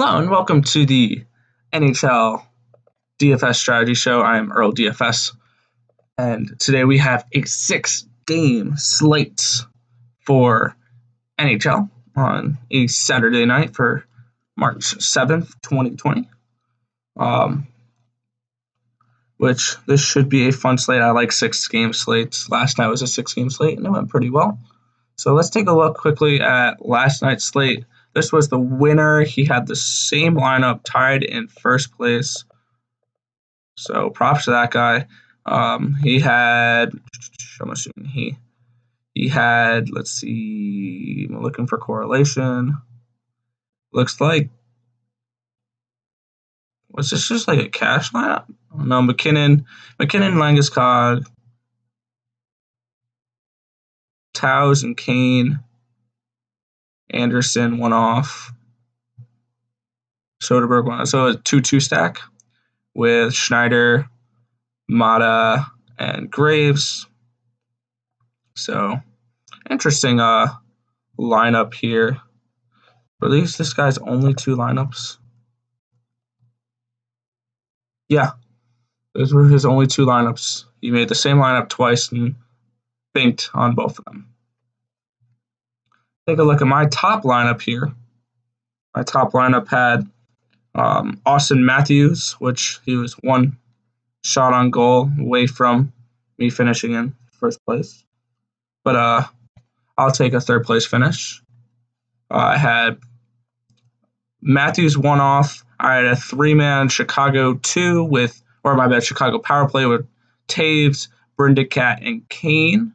Hello and welcome to the NHL DFS Strategy Show. I am Earl DFS, and today we have a 6-game slate for NHL on a Saturday night for March 7th, 2020. Which this should be a fun slate. I like 6-game slates. Last night was a 6-game slate and it went pretty well. So let's take a look quickly at last night's slate. This was the winner. He had the same lineup, tied in first place. So props to that guy. He had, I'm assuming he had, let's see, I'm looking for correlation. Looks like, was this just like a cash lineup? No, McKinnon, Landeskog, Towes and Kane, Anderson one off, Soderberg one. So a 2-2 stack with Schneider, Mata, and Graves. So interesting lineup here. Were this guy's only 2 lineups? Yeah, those were his only 2 lineups. He made the same lineup twice and banked on both of them. Take a look at my top lineup here. My top lineup had Austin Matthews, which he was 1 shot on goal away from me finishing in first place. But I'll take a 3rd place finish. I had Matthews 1 off. I had a 3-man Chicago Chicago power play with Taves, Brindacat, and Kane,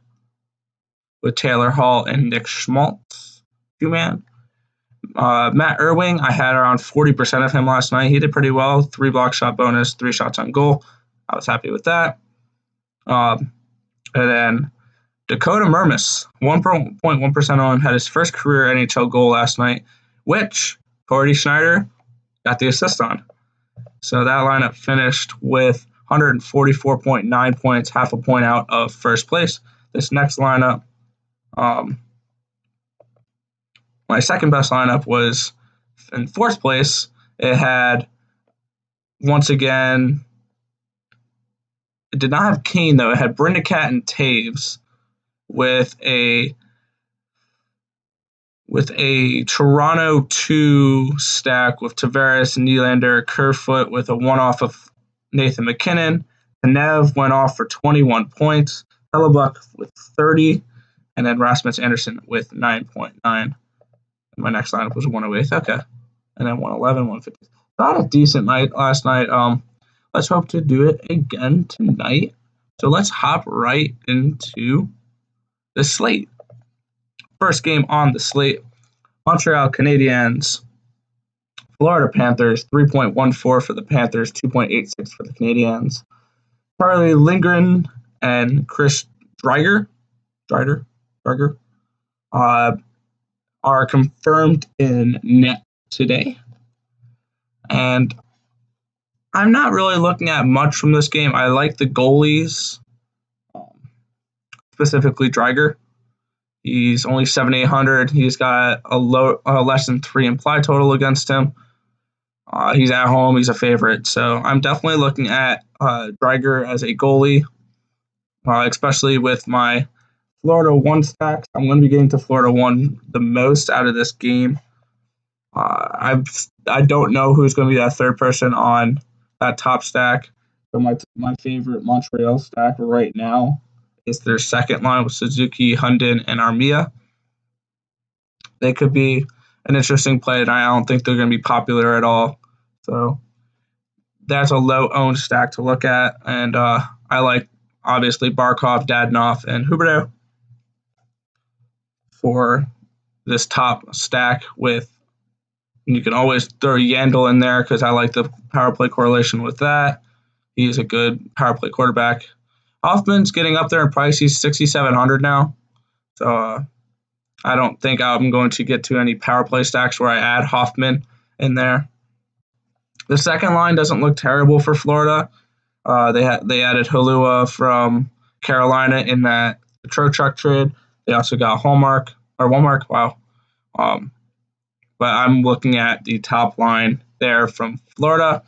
with Taylor Hall and Nick Schmaltz, 2-man. Matt Irving, I had around 40% of him last night. He did pretty well. 3 block shot bonus, 3 shots on goal. I was happy with that. And then Dakota Mermis, 1.1% on, had his first career NHL goal last night, which Cordy Schneider got the assist on. So that lineup finished with 144.9 points, half a point out of first place. This next lineup, my second best lineup was in 4th place. It had, once again, it did not have Kane though. It had Brindacat and Taves with a Toronto 2 stack with Tavares, Nylander, Kerfoot with a 1 off of Nathan McKinnon. Tanev went off for 21 points. Hellebuck with 30, and then Rasmus Anderson with 9.9. My next lineup was 108. Okay. And then 111, 150. Not a decent night last night. Let's hope to do it again tonight. So let's hop right into the slate. First game on the slate, Montreal Canadiens, Florida Panthers, 3.14 for the Panthers, 2.86 for the Canadiens. Charlie Lindgren and Chris Driedger are confirmed in net today. And I'm not really looking at much from this game. I like the goalies, specifically Driedger. He's only 7,800. He's got a less than 3 implied total against him. He's at home. He's a favorite. So I'm definitely looking at Driedger as a goalie, especially with my Florida 1 stacks. I'm going to be getting to Florida 1 the most out of this game. I don't know who's going to be that 3rd person on that top stack. So my favorite Montreal stack right now is their 2nd line with Suzuki, Hundin, and Armia. They could be an interesting play, and I don't think they're going to be popular at all. So that's a low-owned stack to look at. And I like, obviously, Barkov, Dadonov, and Huberdeau for this top stack with, you can always throw Yandel in there because I like the power play correlation with that. He's a good power play quarterback. Hoffman's getting up there in price. He's 6,700 now. So I don't think I'm going to get to any power play stacks where I add Hoffman in there. The 2nd line doesn't look terrible for Florida. They added Halua from Carolina in that Trocheck trade. They also got Walmark. Wow. but I'm looking at the top line there from Florida.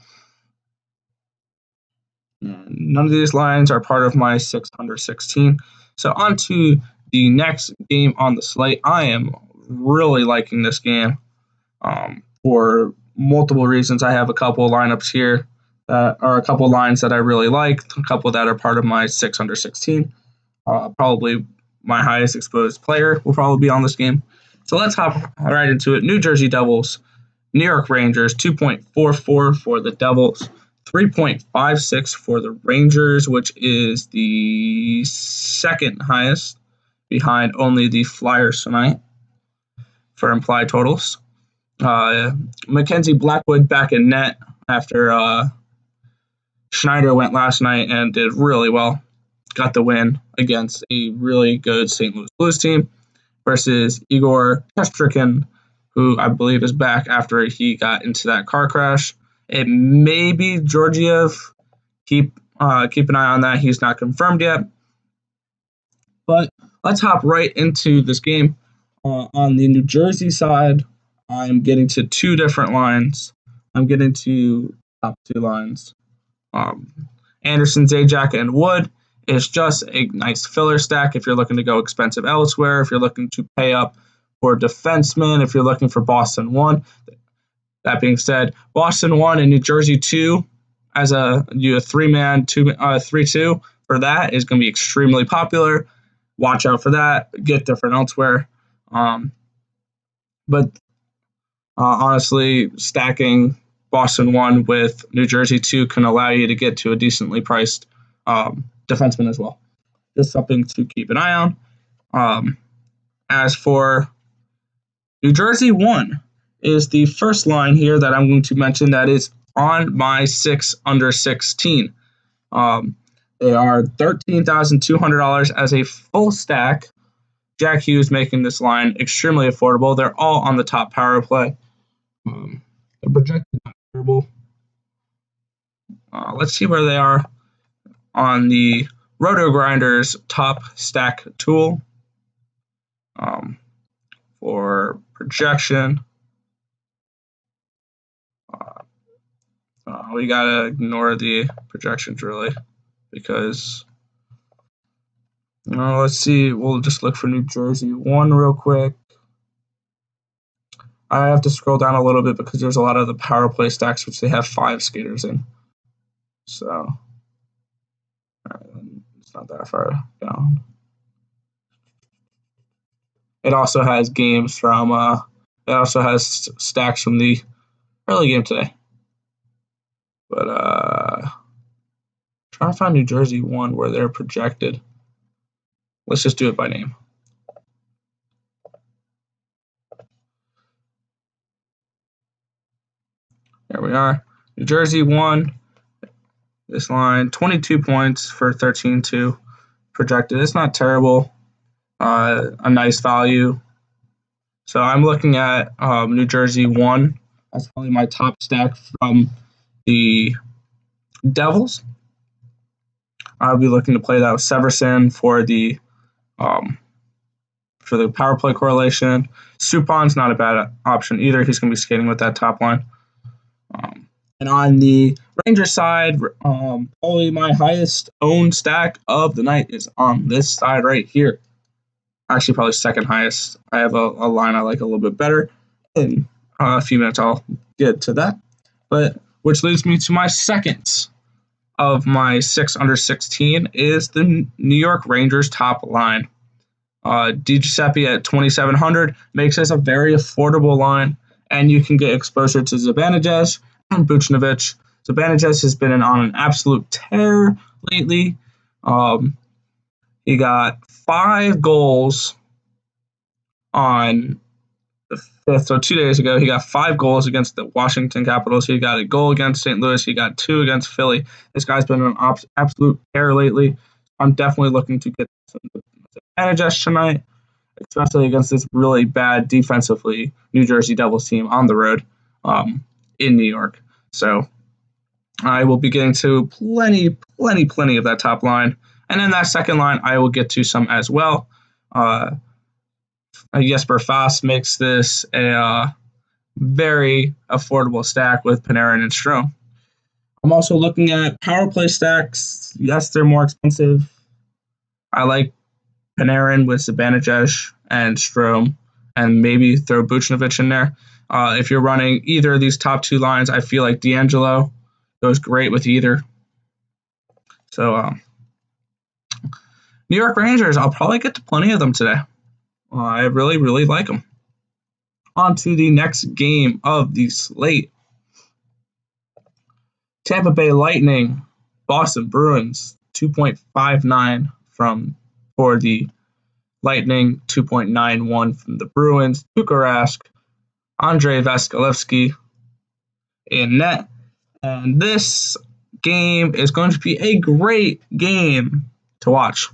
None of these lines are part of my 616. So on to the next game on the slate. I am really liking this game for multiple reasons. I have a couple lineups here that are a couple lines that I really like, a couple that are part of my 616. Probably my highest exposed player will probably be on this game. So let's hop right into it. New Jersey Devils, New York Rangers, 2.44 for the Devils, 3.56 for the Rangers, which is the second highest behind only the Flyers tonight for implied totals. Mackenzie Blackwood back in net after Schneider went last night and did really well. Got the win against a really good St. Louis Blues team versus Igor Shesterkin, who I believe is back after he got into that car crash. It may be Georgiev. Keep an eye on that. He's not confirmed yet. But let's hop right into this game. On the New Jersey side, I'm getting to two different lines. I'm getting to top two lines. Anderson, Zajac, and Wood is just a nice filler stack if you're looking to go expensive elsewhere, if you're looking to pay up for defensemen, if you're looking for Boston 1. That being said, Boston 1 and New Jersey 2 as a 3-man, 3-2 for that is going to be extremely popular. Watch out for that. Get different elsewhere. But honestly, stacking Boston 1 with New Jersey 2 can allow you to get to a decently priced defenseman as well. Just something to keep an eye on. As for New Jersey 1 is the first line here that I'm going to mention that is on my 6 under 16. They are $13,200 as a full stack. Jack Hughes making this line extremely affordable. They're all on the top power play. They're projected not terrible. Let's see where they are on the Roto Grinders top stack tool for projection. We gotta ignore the projections really because let's see. We'll just look for New Jersey 1 real quick. I have to scroll down a little bit because there's a lot of the power play stacks which they have 5 skaters in. So it's not that far down. It also has games from it also has stacks from the early game today. But trying to find New Jersey 1 where they're projected. Let's just do it by name. There we are. New Jersey 1. This line, 22 points for 13-2 projected. It's not terrible. A nice value. So I'm looking at New Jersey 1. That's probably my top stack from the Devils. I'll be looking to play that with Severson for the power play correlation. Supon's not a bad option either. He's going to be skating with that top line. And on the Ranger side, probably my highest owned stack of the night is on this side right here. Actually, probably second highest. I have a line I like a little bit better. In a few minutes, I'll get to that. But which leads me to my second of my 6 under 16 is the New York Rangers top line. DiGiuseppe at 2,700 makes this a very affordable line, and you can get exposure to Zibanejad and Buchnevich. Zibanejad has been on an absolute tear lately. He got 5 goals on the 5th, so 2 days ago. He got 5 goals against the Washington Capitals. He got a goal against St. Louis. He got 2 against Philly. This guy's been on an absolute tear lately. I'm definitely looking to get some Zibanejad tonight, especially against this really bad defensively New Jersey Devils team on the road in New York. So I will be getting to plenty of that top line. And then that second line, I will get to some as well. Jesper Fast makes this a very affordable stack with Panarin and Strome. I'm also looking at power play stacks. Yes, they're more expensive. I like Panarin with Zibanejad and Strome, and maybe throw Buchnevich in there. If you're running either of these top two lines, I feel like D'Angelo goes great with either. So, New York Rangers, I'll probably get to plenty of them today. I really, really like them. On to the next game of the slate. Tampa Bay Lightning, Boston Bruins, 2.59 for the Lightning, 2.91 from the Bruins. Tuukka Rask, Andrei Vasilevskiy in net. And this game is going to be a great game to watch.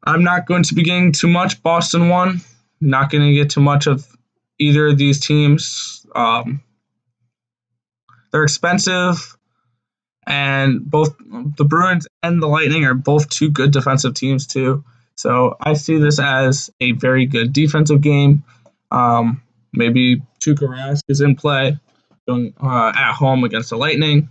I'm not going to be getting too much Boston 1. Not going to get too much of either of these teams. They're expensive, and both the Bruins and the Lightning are both two good defensive teams too. So I see this as a very good defensive game. Maybe Tuukka Rask is in play going at home against the Lightning.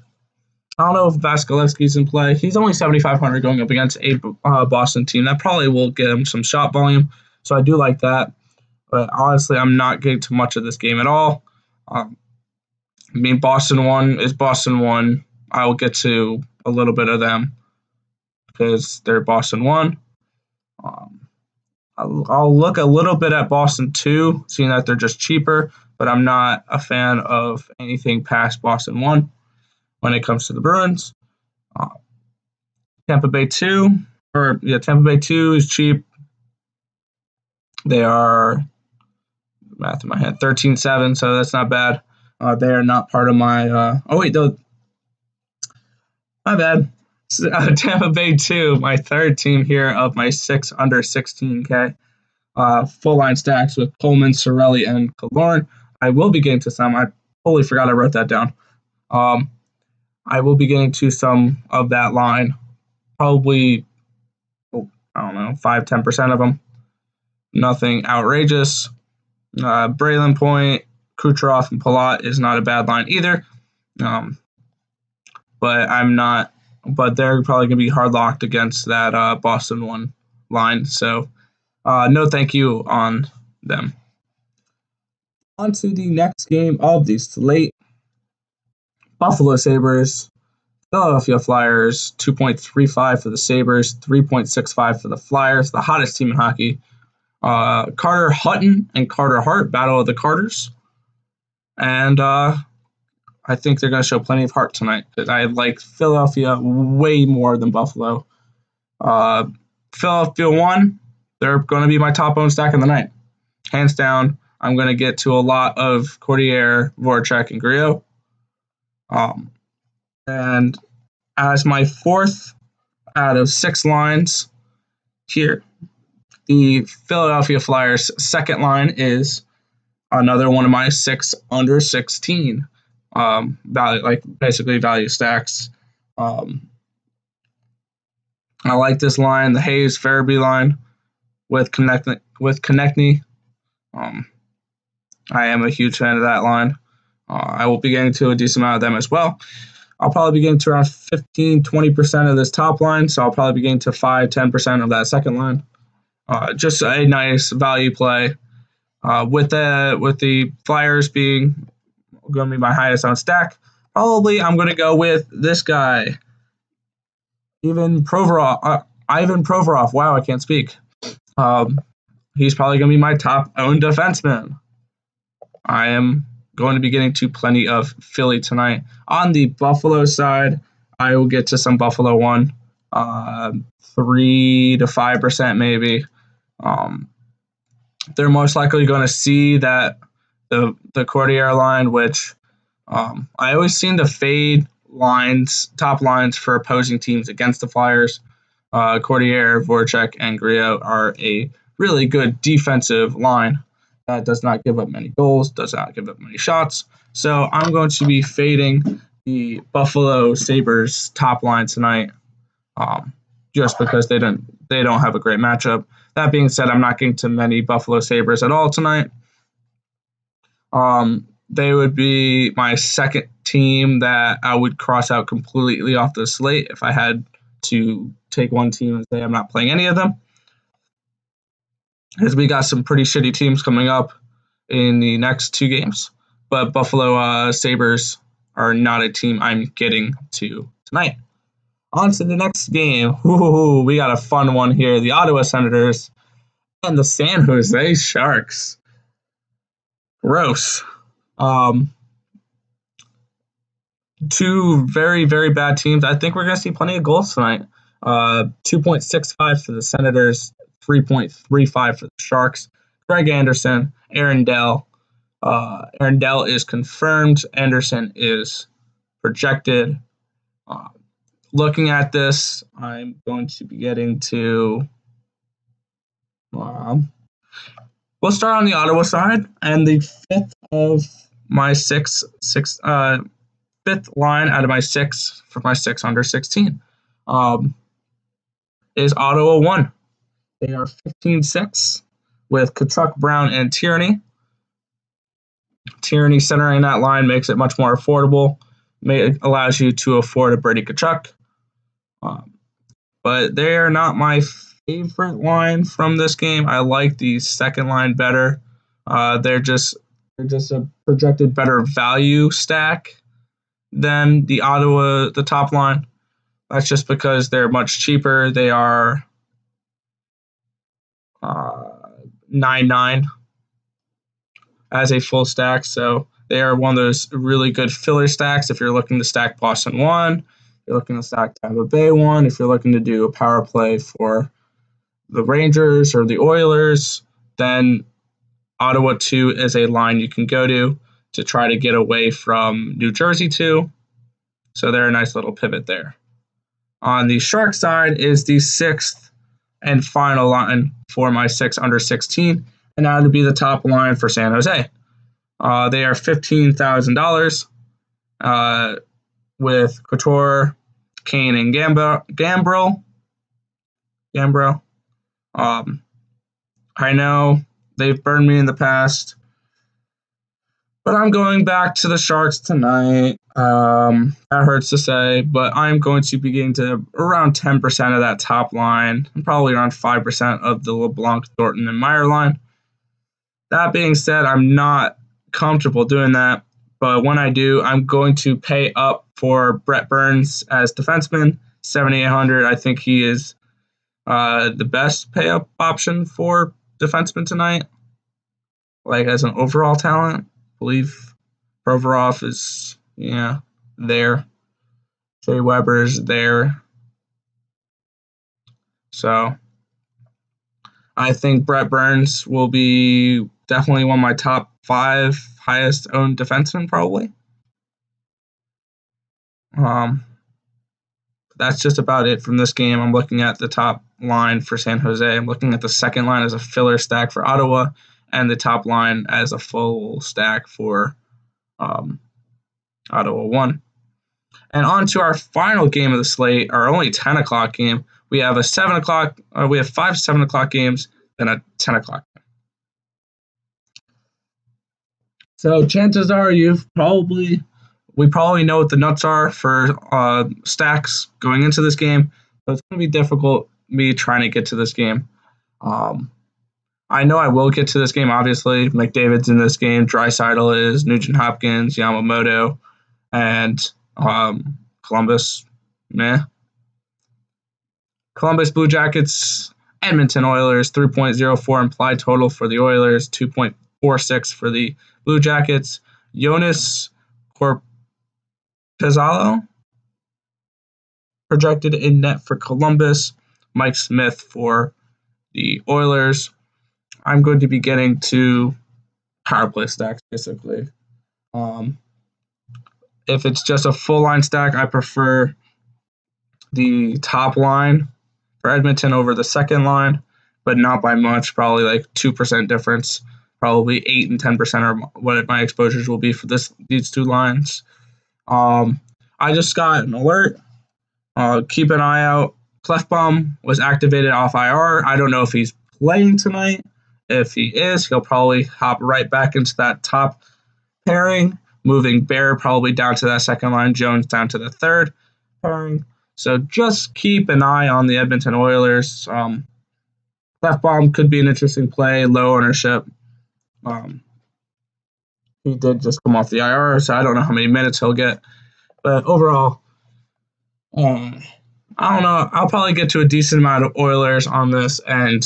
I don't know if Vasilevskiy's in play. He's only 7,500 going up against a Boston team. That probably will get him some shot volume, so I do like that. But honestly, I'm not getting too much of this game at all. Boston 1 is Boston 1. I will get to a little bit of them because they're Boston 1. I'll look a little bit at Boston 2, seeing that they're just cheaper, but I'm not a fan of anything past Boston 1 when it comes to the Bruins. Tampa Bay 2 is cheap. They are, math in my head, 13-7, so that's not bad. They are not part of my. My bad. Tampa Bay 2, my third team here of my 6 under 16K. Full line stacks with Coleman, Cirelli, and Killorn. I will be getting to some. I totally forgot I wrote that down. I will be getting to some of that line. Probably, 5-10% of them. Nothing outrageous. Braylen Point, Kucherov, and Palat is not a bad line either. But they're probably going to be hard locked against that Boston 1 line. So no thank you on them. On to the next game of the slate. Buffalo Sabres, Philadelphia Flyers, 2.35 for the Sabres, 3.65 for the Flyers, the hottest team in hockey. Carter Hutton and Carter Hart, battle of the Carters. And I think they're going to show plenty of heart tonight because I like Philadelphia way more than Buffalo. Philadelphia 1, they're going to be my top owned stack of the night. Hands down, I'm going to get to a lot of Cordier, Voracek, and Griot. And as my fourth out of 6 lines here, the Philadelphia Flyers' second line is another one of my 6 under 16 value stacks. I like this line, the Hayes Farabee line with Konechny. I am a huge fan of that line. I will be getting to a decent amount of them as well. I'll probably be getting to around 15-20% of this top line, so I'll probably be getting to 5-10% of that second line. Just a nice value play. With the Flyers being going to be my highest on stack, probably I'm going to go with this guy, Ivan Provorov. Wow, I can't speak. He's probably going to be my top owned defenseman. I am going to be getting to plenty of Philly tonight. On the Buffalo side, I will get to some Buffalo 1, 3-5% maybe. They're most likely going to see that the Cordier line, which I always seem to fade top lines for opposing teams against the Flyers. Cordier, Voracek, and Griot are a really good defensive line that does not give up many goals, does not give up many shots. So I'm going to be fading the Buffalo Sabres top line tonight, just because they don't have a great matchup. That being said, I'm not getting to many Buffalo Sabres at all tonight. They would be my second team that I would cross out completely off the slate if I had to take one team and say I'm not playing any of them. Because we got some pretty shitty teams coming up in the next 2 games. But Buffalo Sabres are not a team I'm getting to tonight. On to the next game. Ooh, we got a fun one here. The Ottawa Senators and the San Jose Sharks. Gross. 2 very, very bad teams. I think we're going to see plenty of goals tonight. 2.65 for the Senators, 3.35 for the Sharks. Greg Anderson, Aaron Dell. Aaron Dell is confirmed. Anderson is projected. Looking at this, I'm going to be getting to... we'll start on the Ottawa side, and the fifth line out of my 6 for my 6 under 16 is Ottawa 1. They are 15-6 with Tkachuk, Brown, and Tierney. Tierney centering that line makes it much more affordable. Allows you to afford a Brady Tkachuk. But they are not my favorite line from this game. I like the second line better. They're just a projected better value stack than the top line. That's just because they're much cheaper. They are 9.9 as a full stack, so they are one of those really good filler stacks if you're looking to stack Boston 1, if you're looking to stack Tampa Bay 1, if you're looking to do a power play for the Rangers or the Oilers, then Ottawa 2 is a line you can go to try to get away from New Jersey 2. So they're a nice little pivot there. On the Shark side is the 6th and final line for my 6 under 16, and that would be the top line for San Jose. They are $15,000 with Couture, Kane, and Gambro. I know they've burned me in the past, but I'm going back to the Sharks tonight. That hurts to say, but I'm going to be getting to around 10% of that top line and probably around 5% of the LeBlanc, Thornton, and Meyer line. That being said, I'm not comfortable doing that, but when I do, I'm going to pay up for Brett Burns as defenseman, $7,800. I think he is the best pay-up option for defenseman tonight, like as an overall talent. I believe Provorov is, there. Jay Weber is there. So I think Brett Burns will be definitely one of my top 5 highest owned defensemen, probably. That's just about it from this game. I'm looking at the top line for San Jose. I'm looking at the second line as a filler stack for Ottawa, and the top line as a full stack for Ottawa 1. And on to our final game of the slate, our only 10 o'clock game. We have a 7 o'clock. We have 5 7 o'clock games, then a 10 o'clock game. So chances are we probably know what the nuts are for stacks going into this game. So it's going to be difficult me trying to get to this game. I know I will get to this game, obviously. McDavid's in this game. Draisaitl is. Nugent Hopkins, Yamamoto, and Columbus. Columbus Blue Jackets, Edmonton Oilers, 3.04 implied total for the Oilers, 2.46 for the Blue Jackets. Jonas Corpezalo projected in net for Columbus. Mike Smith for the Oilers. I'm going to be getting to power play stacks, basically. If it's just a full line stack, I prefer the top line for Edmonton over the second line, but not by much, probably like 2% difference. Probably 8 and 10% are what my exposures will be for these 2 lines. I just got an alert. Keep an eye out. Clefbaum was activated off IR. I don't know if he's playing tonight. If he is, he'll probably hop right back into that top pairing, moving Bear probably down to that second line, Jones down to the third pairing. So just keep an eye on the Edmonton Oilers. Lefbaum could be an interesting play, low ownership. He did just come off the IR, so I don't know how many minutes he'll get. But overall, I don't know. I'll probably get to a decent amount of Oilers on this, and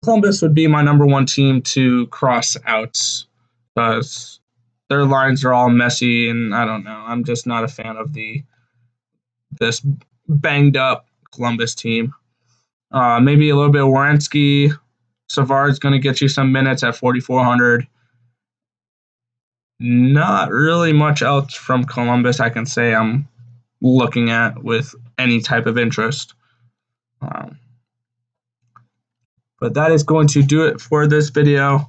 Columbus would be my number one team to cross out because their lines are all messy, and I don't know. I'm just not a fan of this banged up Columbus team. Maybe a little bit of Werenski. Savard's going to get you some minutes at 4,400. Not really much else from Columbus I can say I'm looking at with any type of interest. But that is going to do it for this video.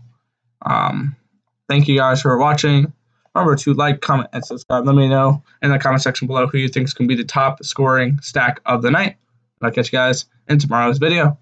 Thank you guys for watching. Remember to like, comment, and subscribe. Let me know in the comment section below who you think is going to be the top scoring stack of the night. I'll catch you guys in tomorrow's video.